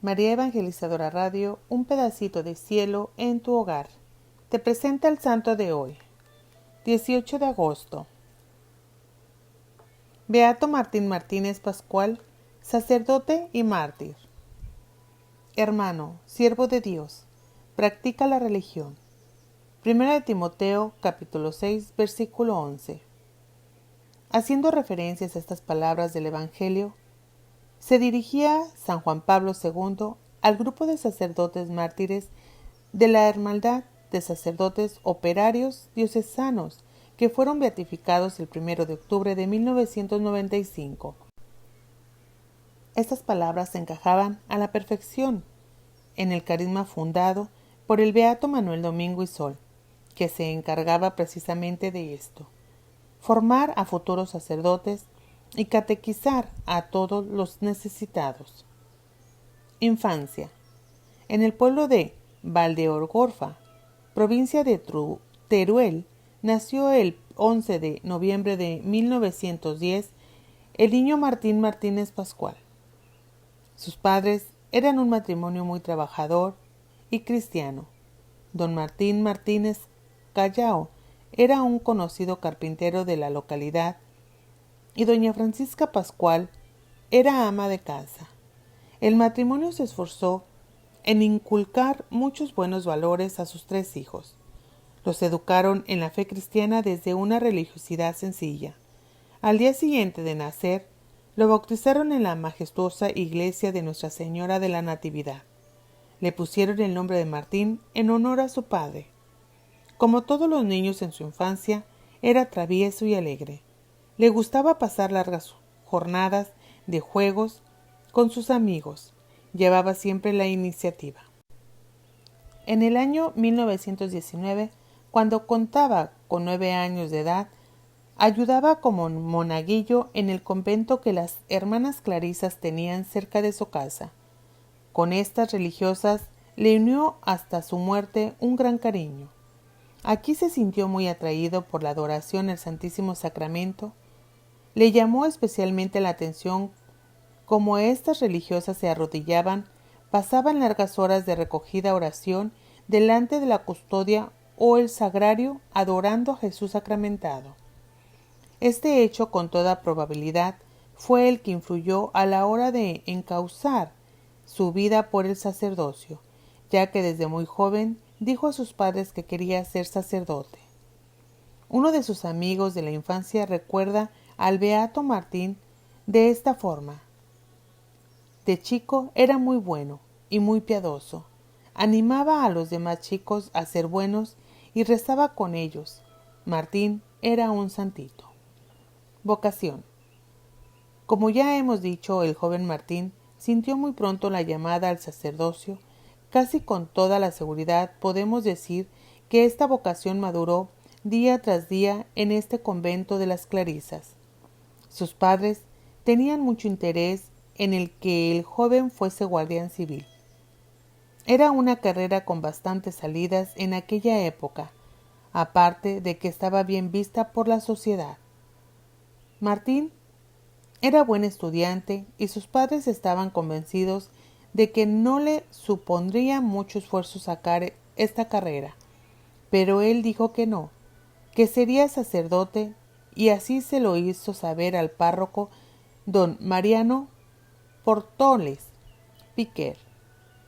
María Evangelizadora Radio, un pedacito de cielo en tu hogar. Te presenta el santo de hoy, 18 de agosto. Beato Martín Martínez Pascual, sacerdote y mártir. Hermano, siervo de Dios, practica la religión. 1 de Timoteo, capítulo 6, versículo 11. Haciendo referencias a estas palabras del Evangelio, se dirigía San Juan Pablo II al grupo de sacerdotes mártires de la Hermandad de Sacerdotes Operarios Diocesanos que fueron beatificados el 1 de octubre de 1995. Estas palabras encajaban a la perfección en el carisma fundado por el beato Manuel Domingo y Sol, que se encargaba precisamente de esto: formar a futuros sacerdotes y catequizar a todos los necesitados. Infancia. En el pueblo de Valdeorgorfa, provincia de Teruel, nació el 11 de noviembre de 1910 el niño Martín Martínez Pascual. Sus padres eran un matrimonio muy trabajador y cristiano. Don Martín Martínez Callao era un conocido carpintero de la localidad y doña Francisca Pascual era ama de casa. El matrimonio se esforzó en inculcar muchos buenos valores a sus 3 hijos. Los educaron en la fe cristiana desde una religiosidad sencilla. Al día siguiente de nacer, lo bautizaron en la majestuosa iglesia de Nuestra Señora de la Natividad. Le pusieron el nombre de Martín en honor a su padre. Como todos los niños en su infancia, era travieso y alegre. Le gustaba pasar largas jornadas de juegos con sus amigos. Llevaba siempre la iniciativa. En el año 1919, cuando contaba con 9 años de edad, ayudaba como monaguillo en el convento que las hermanas clarisas tenían cerca de su casa. Con estas religiosas le unió hasta su muerte un gran cariño. Aquí se sintió muy atraído por la adoración al Santísimo Sacramento. Le llamó especialmente la atención cómo estas religiosas se arrodillaban, pasaban largas horas de recogida oración delante de la custodia o el sagrario adorando a Jesús sacramentado. Este hecho, con toda probabilidad, fue el que influyó a la hora de encauzar su vida por el sacerdocio, ya que desde muy joven dijo a sus padres que quería ser sacerdote. Uno de sus amigos de la infancia recuerda al beato Martín de esta forma: de chico era muy bueno y muy piadoso. Animaba a los demás chicos a ser buenos y rezaba con ellos. Martín era un santito. Vocación. Como ya hemos dicho, el joven Martín sintió muy pronto la llamada al sacerdocio. Casi con toda la seguridad podemos decir que esta vocación maduró día tras día en este convento de las Clarisas. Sus padres tenían mucho interés en el que el joven fuese guardián civil. Era una carrera con bastantes salidas en aquella época, aparte de que estaba bien vista por la sociedad. Martín era buen estudiante y sus padres estaban convencidos de que no le supondría mucho esfuerzo sacar esta carrera, pero él dijo que no, que sería sacerdote, y así se lo hizo saber al párroco don Mariano Portoles Piquer.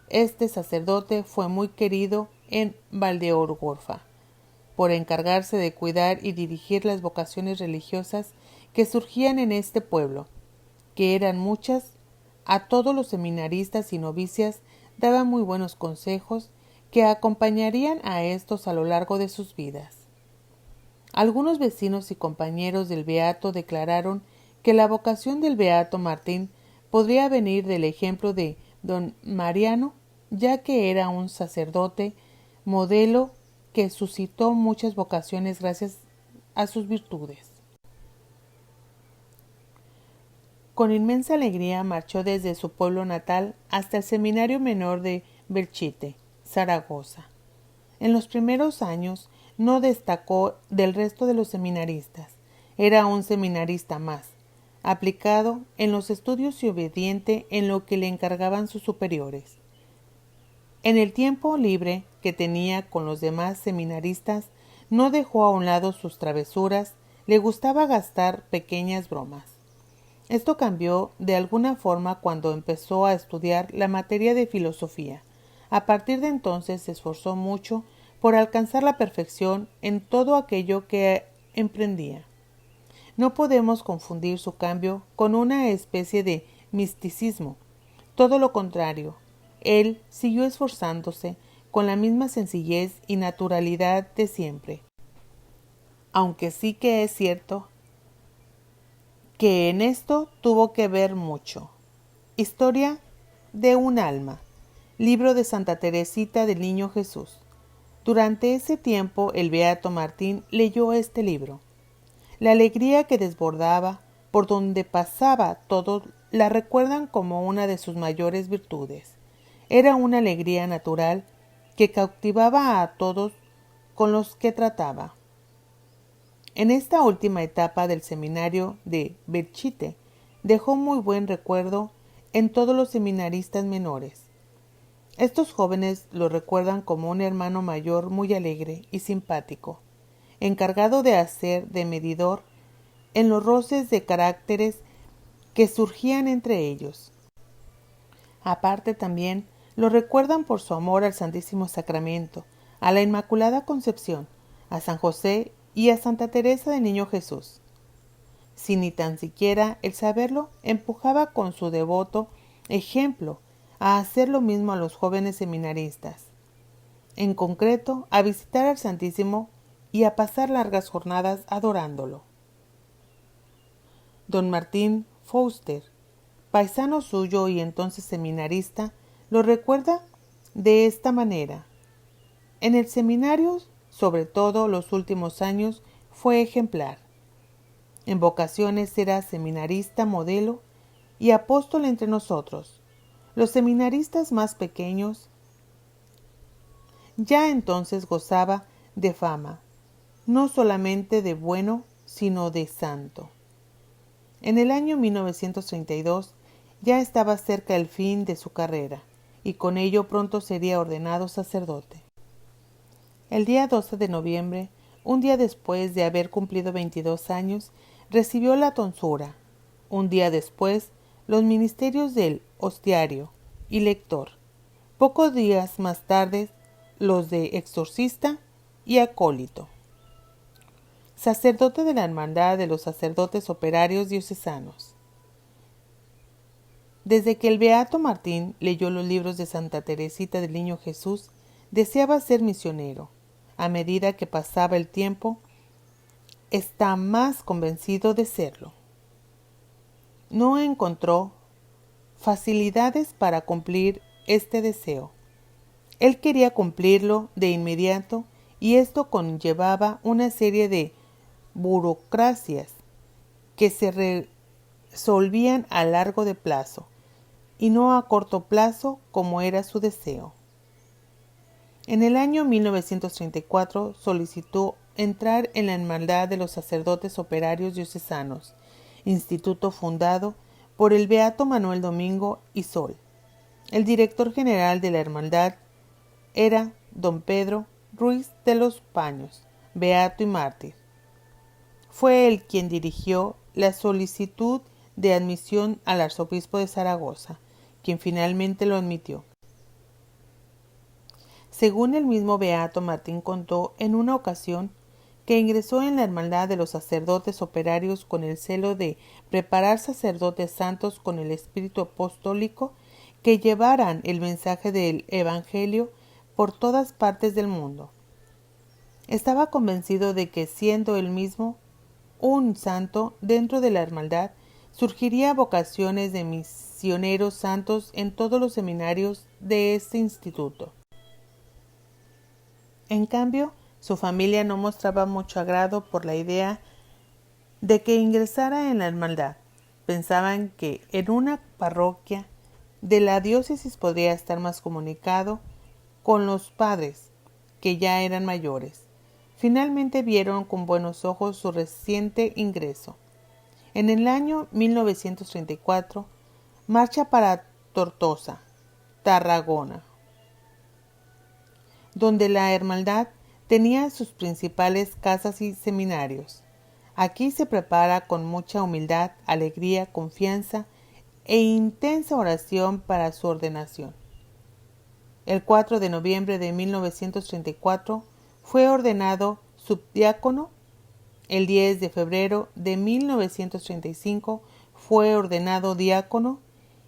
Este sacerdote fue muy querido en Valdeorgorfa por encargarse de cuidar y dirigir las vocaciones religiosas que surgían en este pueblo, que eran muchas. A todos los seminaristas y novicias daba muy buenos consejos que acompañarían a estos a lo largo de sus vidas. Algunos vecinos y compañeros del beato declararon que la vocación del beato Martín podría venir del ejemplo de don Mariano, ya que era un sacerdote modelo que suscitó muchas vocaciones gracias a sus virtudes. Con inmensa alegría marchó desde su pueblo natal hasta el seminario menor de Belchite, Zaragoza. En los primeros años no destacó del resto de los seminaristas. Era un seminarista más. aplicado en los estudios y obediente en lo que le encargaban sus superiores. En el tiempo libre que tenía con los demás seminaristas, no dejó a un lado sus travesuras, le gustaba gastar pequeñas bromas. Esto cambió de alguna forma cuando empezó a estudiar la materia de filosofía. A partir de entonces se esforzó mucho por alcanzar la perfección en todo aquello que emprendía. No podemos confundir su cambio con una especie de misticismo. Todo lo contrario, él siguió esforzándose con la misma sencillez y naturalidad de siempre. Aunque sí que es cierto que en esto tuvo que ver mucho. Historia de un alma. Libro de Santa Teresita del Niño Jesús. Durante ese tiempo el beato Martín leyó este libro. La alegría que desbordaba por donde pasaba todos la recuerdan como una de sus mayores virtudes. Era una alegría natural que cautivaba a todos con los que trataba. En esta última etapa del seminario de Belchite dejó muy buen recuerdo en todos los seminaristas menores. Estos jóvenes lo recuerdan como un hermano mayor muy alegre y simpático, encargado de hacer de medidor en los roces de caracteres que surgían entre ellos. Aparte también lo recuerdan por su amor al Santísimo Sacramento, a la Inmaculada Concepción, a San José y a Santa Teresa del Niño Jesús. Si ni tan siquiera el saberlo empujaba con su devoto ejemplo a hacer lo mismo a los jóvenes seminaristas, en concreto a visitar al Santísimo y a pasar largas jornadas adorándolo. Don Martín Foster, paisano suyo y entonces seminarista, lo recuerda de esta manera. En el seminario, sobre todo los últimos años, fue ejemplar. En vocaciones era seminarista modelo y apóstol entre nosotros. Los seminaristas más pequeños ya entonces gozaba de fama, no solamente de bueno, sino de santo. En el año 1932 ya estaba cerca el fin de su carrera, y con ello pronto sería ordenado sacerdote. El día 12 de noviembre, un día después de haber cumplido 22 años, recibió la tonsura. Un día después, los ministerios del hostiario y lector. Pocos días más tarde, los de exorcista y acólito. Sacerdote de la Hermandad de los Sacerdotes Operarios Diocesanos. Desde que el beato Martín leyó los libros de Santa Teresita del Niño Jesús, deseaba ser misionero. A medida que pasaba el tiempo, está más convencido de serlo. No encontró facilidades para cumplir este deseo. Él quería cumplirlo de inmediato y esto conllevaba una serie de burocracias que se resolvían a largo de plazo y no a corto plazo como era su deseo. En el año 1934 solicitó entrar en la Hermandad de los Sacerdotes Operarios Diocesanos, instituto fundado por el beato Manuel Domingo y Sol. El director general de la hermandad era don Pedro Ruiz de los Paños, beato y mártir. Fue él quien dirigió la solicitud de admisión al arzobispo de Zaragoza, quien finalmente lo admitió. Según el mismo beato Martín contó en una ocasión que ingresó en la hermandad de los sacerdotes operarios con el celo de preparar sacerdotes santos con el espíritu apostólico que llevaran el mensaje del Evangelio por todas partes del mundo. Estaba convencido de que, siendo él mismo un santo dentro de la hermandad, surgiría vocaciones de misioneros santos en todos los seminarios de este instituto. En cambio, su familia no mostraba mucho agrado por la idea de que ingresara en la hermandad. Pensaban que en una parroquia de la diócesis podría estar más comunicado con los padres, que ya eran mayores. Finalmente vieron con buenos ojos su reciente ingreso. En el año 1934 marcha para Tortosa, Tarragona, donde la hermandad tenía sus principales casas y seminarios. Aquí se prepara con mucha humildad, alegría, confianza e intensa oración para su ordenación. El 4 de noviembre de 1934 fue ordenado subdiácono. El 10 de febrero de 1935 fue ordenado diácono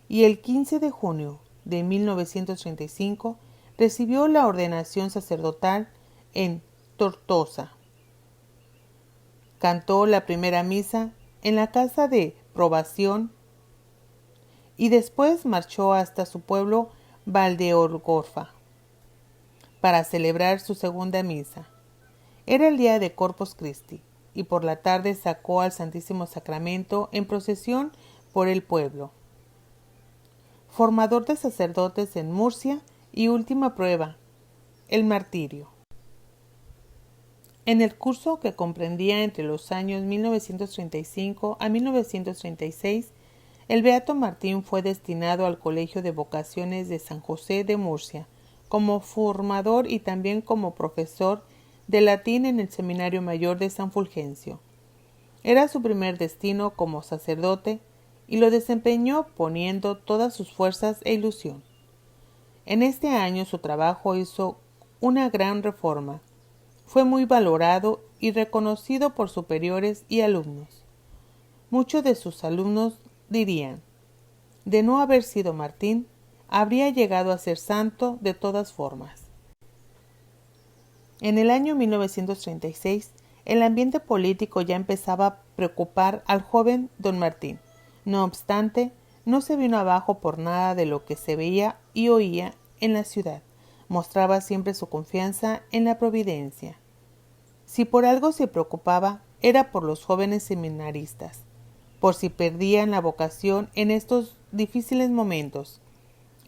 y el 15 de junio de 1935 recibió la ordenación sacerdotal en Tortosa. Cantó la primera misa en la casa de Probación y después marchó hasta su pueblo Valdeorgorfa para celebrar su segunda misa. Era el día de Corpus Christi y por la tarde sacó al Santísimo Sacramento en procesión por el pueblo. Formador de sacerdotes en Murcia y última prueba, el martirio. En el curso que comprendía entre los años 1935 a 1936, el beato Martín fue destinado al Colegio de Vocaciones de San José de Murcia como formador y también como profesor de latín en el Seminario Mayor de San Fulgencio. Era su primer destino como sacerdote y lo desempeñó poniendo todas sus fuerzas e ilusión. En este año su trabajo hizo una gran reforma. Fue muy valorado y reconocido por superiores y alumnos. Muchos de sus alumnos dirían, de no haber sido Martín, habría llegado a ser santo de todas formas. En el año 1936, el ambiente político ya empezaba a preocupar al joven don Martín. No obstante, no se vino abajo por nada de lo que se veía y oía en la ciudad. Mostraba siempre su confianza en la providencia. Si por algo se preocupaba, era por los jóvenes seminaristas, por si perdían la vocación en estos difíciles momentos.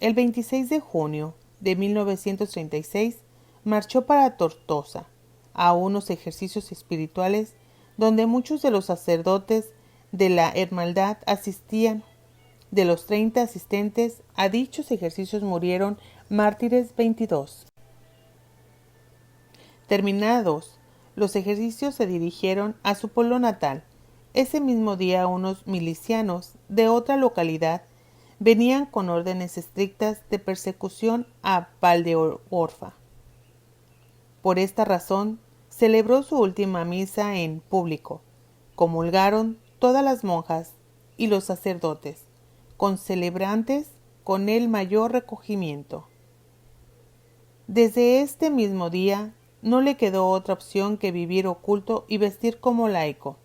El 26 de junio de 1936 marchó para Tortosa, a unos ejercicios espirituales donde muchos de los sacerdotes de la hermandad asistían. De los 30 asistentes a dichos ejercicios murieron mártires 22. Terminados los ejercicios se dirigieron a su pueblo natal. Ese mismo día unos milicianos de otra localidad venían con órdenes estrictas de persecución a Valdeorgorfa. Por esta razón, celebró su última misa en público. Comulgaron todas las monjas y los sacerdotes, con celebrantes con el mayor recogimiento. Desde este mismo día no le quedó otra opción que vivir oculto y vestir como laico.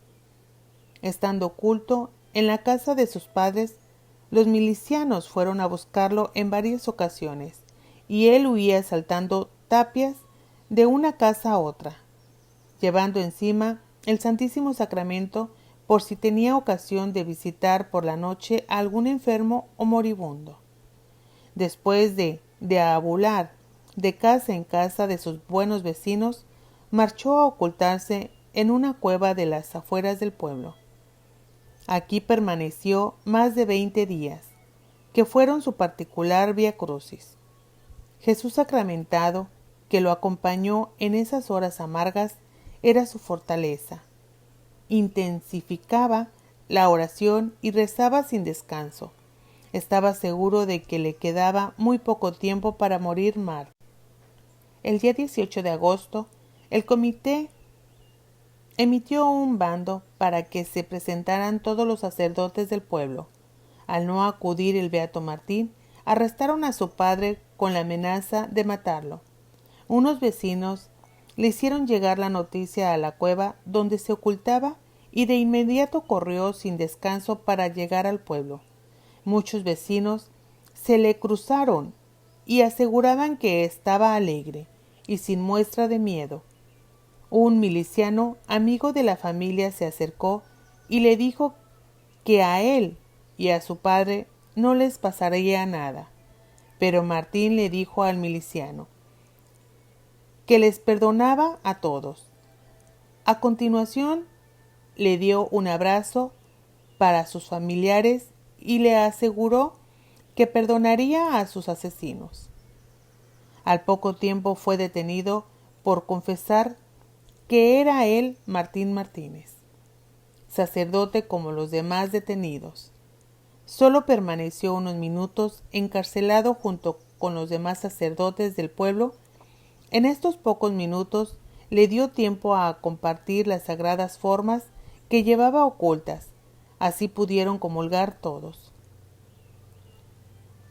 Estando oculto en la casa de sus padres, los milicianos fueron a buscarlo en varias ocasiones, y él huía saltando tapias de una casa a otra, llevando encima el Santísimo Sacramento por si tenía ocasión de visitar por la noche a algún enfermo o moribundo. Después de deambular de casa en casa de sus buenos vecinos, marchó a ocultarse en una cueva de las afueras del pueblo. Aquí permaneció más de 20 días, que fueron su particular vía crucis. Jesús sacramentado, que lo acompañó en esas horas amargas, era su fortaleza. Intensificaba la oración y rezaba sin descanso. Estaba seguro de que le quedaba muy poco tiempo para morir mártir. El día 18 de agosto, el comité emitió un bando para que se presentaran todos los sacerdotes del pueblo. Al no acudir el beato Martín, arrestaron a su padre con la amenaza de matarlo. Unos vecinos le hicieron llegar la noticia a la cueva donde se ocultaba y de inmediato corrió sin descanso para llegar al pueblo. Muchos vecinos se le cruzaron y aseguraban que estaba alegre y sin muestra de miedo. Un miliciano, amigo de la familia, se acercó y le dijo que a él y a su padre no les pasaría nada. Pero Martín le dijo al miliciano que les perdonaba a todos. A continuación le dio un abrazo para sus familiares y le aseguró que perdonaría a sus asesinos. Al poco tiempo fue detenido por confesar que era él Martín Martínez, sacerdote como los demás detenidos. Solo permaneció unos minutos encarcelado junto con los demás sacerdotes del pueblo. En estos pocos minutos le dio tiempo a compartir las sagradas formas que llevaba ocultas. Así pudieron comulgar todos.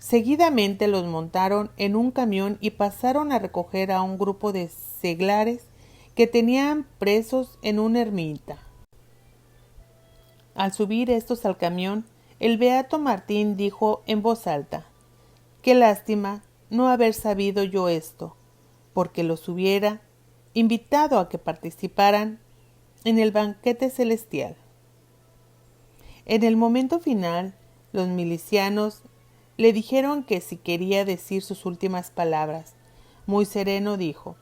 Seguidamente los montaron en un camión y pasaron a recoger a un grupo de seglares que tenían presos en una ermita. Al subir estos al camión, el beato Martín dijo en voz alta: «Qué lástima no haber sabido yo esto, porque los hubiera invitado a que participaran en el banquete celestial». En el momento final, los milicianos le dijeron que si quería decir sus últimas palabras. Muy sereno dijo: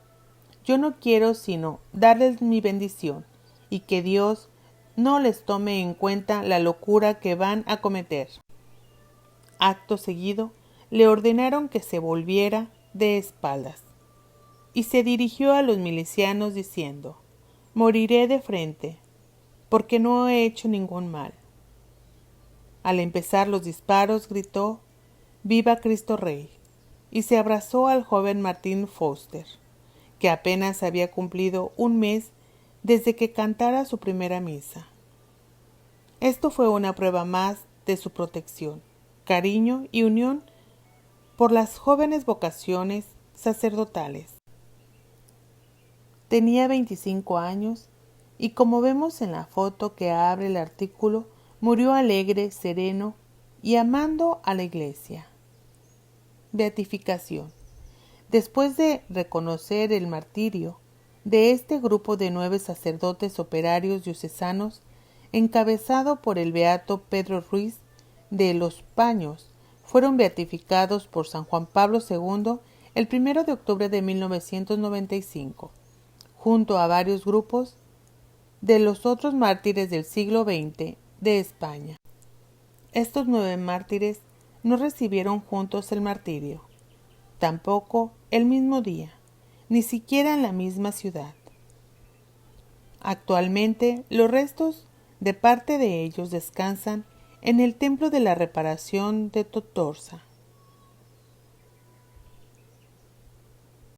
«Yo no quiero sino darles mi bendición y que Dios no les tome en cuenta la locura que van a cometer». Acto seguido, le ordenaron que se volviera de espaldas y se dirigió a los milicianos diciendo: «Moriré de frente, porque no he hecho ningún mal». Al empezar los disparos gritó: «¡Viva Cristo Rey!» y se abrazó al joven Martín Foster, que apenas había cumplido un mes desde que cantara su primera misa. Esto fue una prueba más de su protección, cariño y unión por las jóvenes vocaciones sacerdotales. Tenía 25 años y, como vemos en la foto que abre el artículo, murió alegre, sereno y amando a la Iglesia. Beatificación. Después de reconocer el martirio de este grupo de 9 sacerdotes operarios diocesanos, encabezado por el beato Pedro Ruiz de los Paños, fueron beatificados por San Juan Pablo II el 1 de octubre de 1995, junto a varios grupos de los otros mártires del siglo XX de España. Estos 9 mártires no recibieron juntos el martirio, tampoco el mismo día, ni siquiera en la misma ciudad. Actualmente, los restos de parte de ellos descansan en el Templo de la Reparación de Totorza.